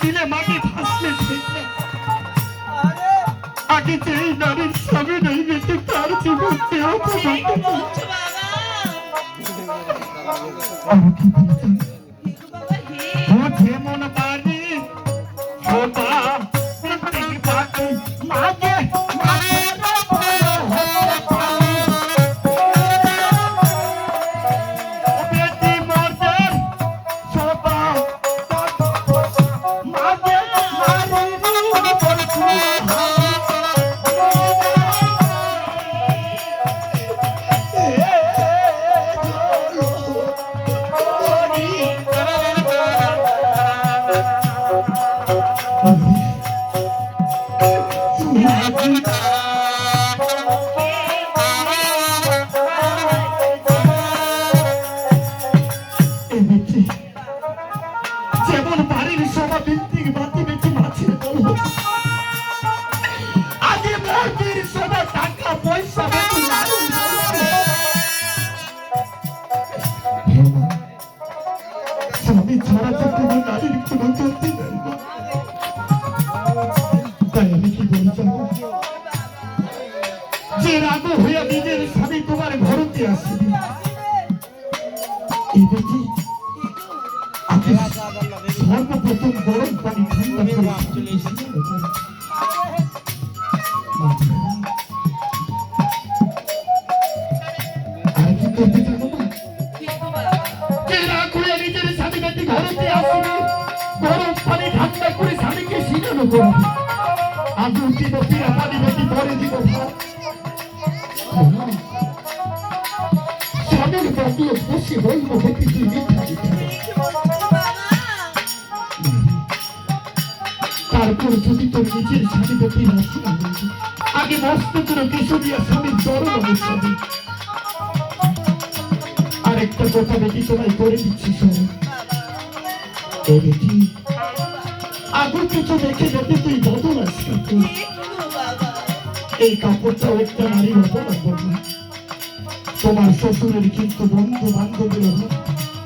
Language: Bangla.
দিলে মাটি ভাসলে আগে যে নারীর স্বামী নেই বেঁচে তার জীবন যেমন বাড়ি মাঝে যেমন বাড়ির সভা ভিত্তিক বাতি বেঁচে মাছের দল আগে মন্দির সভা টাকা পয়সা স্বামী ছাড়া যে কোনো নারীর কোনো গতি নেই। তাই আমি কি বলি জানো, যে রাগ হইয়া নিজের স্বামী তোমার ঘরতে আসিবি এই দেখি সর্বপ্রথম গরম পানি ঠান্ডা করে আর কি করতে জানো না, যে রাগ হইয়া নিজের স্বামী বেটি ঘরতে আসিবি গরম পানি ঠান্ডা করে স্বামীকে শিখানো করবি। আগে উঠিব পিড়া পানি বেটি ভরে দিব স্বামীর বদলে বসে বলবো বেটি তুই মিথ্যা দিতে। তারপর যদি তোর নিজের স্বামী বেটি রাশি না আগে মস্ত করে কিছু দিয়া স্বামীর চরণ অবস্থাবি। আরেকটা কথা বেটি তোমায় করে দিচ্ছি শোনো, এই বেটি আগুন কিছু দেখে বেটি তুই বদল আসবি। এই কাপড়টাও একটা নারীর অপরাধ বদলা, তোমার শ্বশুরের কিন্তু বন্ধু বান্ধবের অভাব